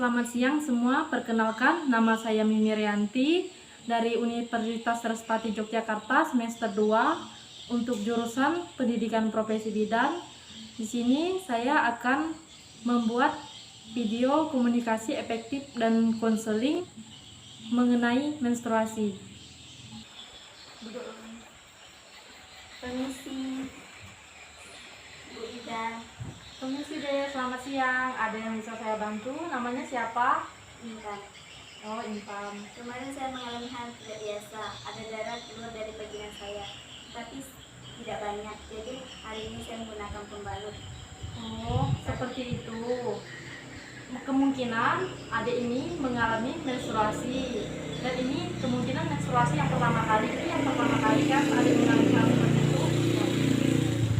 selamat siang semua. Perkenalkan, nama saya Mimi Rianti dari Universitas Respati Yogyakarta semester 2 untuk jurusan Pendidikan Profesi Bidan. Di sini saya akan membuat video komunikasi efektif dan konseling mengenai menstruasi. Permisi, Bu Ida. Permisi deh, selamat siang. Ada yang bisa saya bantu? Namanya siapa? Intan. Oh, Intan. Kemarin saya mengalami hal tidak biasa. Ada darah keluar dari bagian saya, tapi tidak banyak. Jadi hari ini saya menggunakan pembalut. Oh, seperti itu. Kemungkinan adik ini mengalami menstruasi, dan ini kemungkinan menstruasi yang pertama kali. Itu yang pertama kali kan adik mengalami hal seperti itu.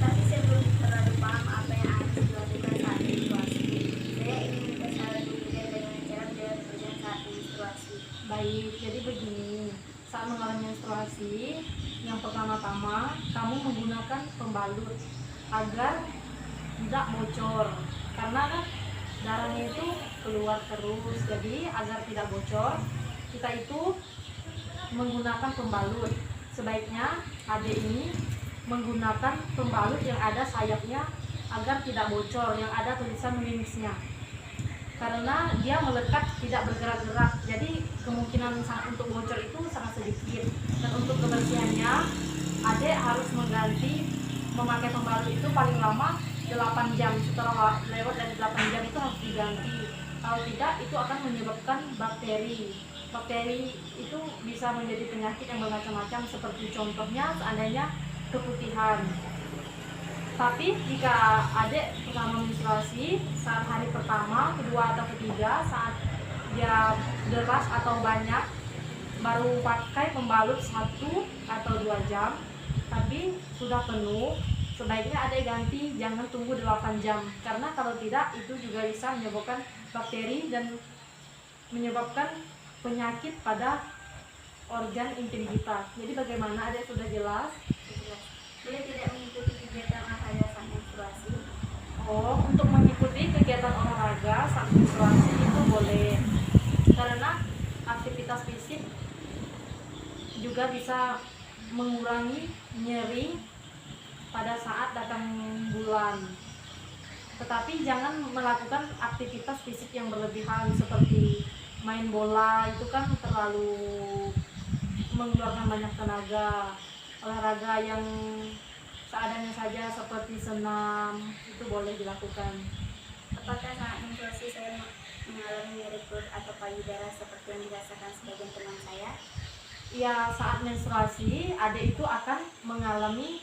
Tapi saya belum terlalu paham apa yang harus dilakukan saat menstruasi. Saya ingin minta saran Bu Ida bagaimana cara menjaga kebersihan saat menstruasi. Baik, jadi begini. Saat mengalami menstruasi, yang pertama-tama kamu menggunakan pembalut agar tidak bocor, karena kan darahnya itu keluar terus. Jadi agar tidak bocor, kita itu menggunakan pembalut. Sebaiknya adik ini menggunakan pembalut yang ada sayapnya agar tidak bocor, yang ada tulisan WIMS-nya, karena dia melekat tidak bergerak-gerak. Jadi kemungkinan untuk bocor itu sangat sedikit. Dan untuk kebersihannya, adik harus memakai pembalut itu paling lama 8 jam. Setelah lewat dari 8 jam itu harus diganti. Kalau tidak, itu akan menyebabkan bakteri. Bakteri itu bisa menjadi penyakit yang bermacam-macam, seperti contohnya seandainya keputihan. Tapi jika adik pertama menstruasi saat hari pertama, kedua atau ketiga, saat dia deras atau banyak, baru pakai pembalut 1 atau 2 jam, tapi sudah penuh, sebaiknya adik ganti, jangan tunggu 8 jam. Karena kalau tidak, itu juga bisa menyebabkan bakteri dan menyebabkan penyakit pada organ intim kita. Jadi bagaimana, adik sudah jelas? Boleh tidak mengikuti kegiatan olahraga saat menstruasi? Oh, untuk mengikuti kegiatan olahraga saat menstruasi itu boleh, karena aktivitas fisik juga bisa mengurangi nyeri pada saat datang bulan. Tetapi jangan melakukan aktivitas fisik yang berlebihan seperti main bola, itu kan terlalu mengeluarkan banyak tenaga. Olahraga yang seadanya saja seperti senam itu boleh dilakukan. Apakah saat menstruasi saya mengalami nyeri perut atau payudara seperti yang dirasakan sebagian teman saya? Ya, saat menstruasi adik itu akan mengalami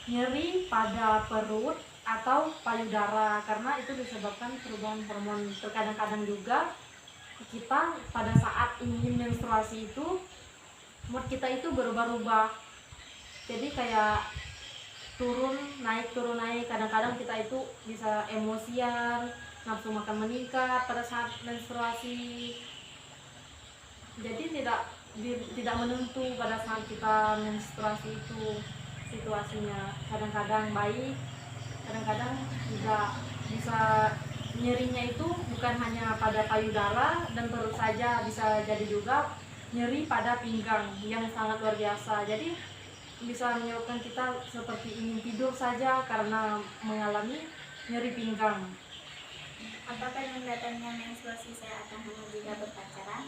nyeri pada perut atau payudara, karena itu disebabkan perubahan hormon. Terkadang-kadang juga kita pada saat ingin menstruasi itu mood kita itu berubah-ubah. Jadi kayak turun naik. Kadang-kadang kita itu bisa emosian, nafsu makan meningkat pada saat menstruasi. Jadi tidak menentu pada saat kita menstruasi itu situasinya. Kadang-kadang baik, kadang-kadang tidak. Bisa nyerinya itu bukan hanya pada payudara dan perut saja, bisa jadi juga nyeri pada pinggang yang sangat luar biasa. Jadi bisa menyebabkan kita seperti ingin tidur saja karena mengalami nyeri pinggang. Apakah yang datangnya menstruasi saya akan hamil jika berpacaran?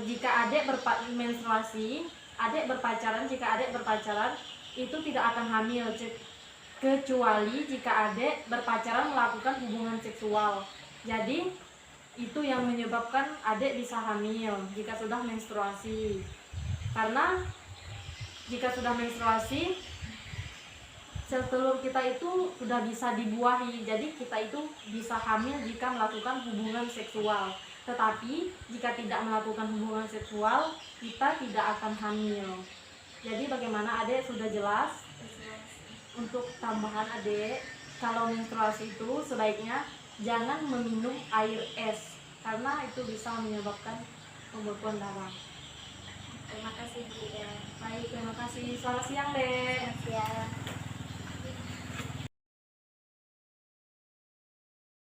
Jika adik menstruasi, jika adik berpacaran itu tidak akan hamil, kecuali jika adik berpacaran melakukan hubungan seksual. Jadi itu yang menyebabkan adik bisa hamil jika sudah menstruasi. Karena jika sudah menstruasi, sel telur kita itu sudah bisa dibuahi. Jadi kita itu bisa hamil jika melakukan hubungan seksual. Tetapi jika tidak melakukan hubungan seksual, kita tidak akan hamil. Jadi bagaimana, adik sudah jelas? Untuk tambahan adik, kalau menstruasi itu sebaiknya jangan meminum air es, karena itu bisa menyebabkan pembekuan darah. Terima kasih Bu Ida. Baik, terima kasih. Selamat siang, Dek. Selamat siang.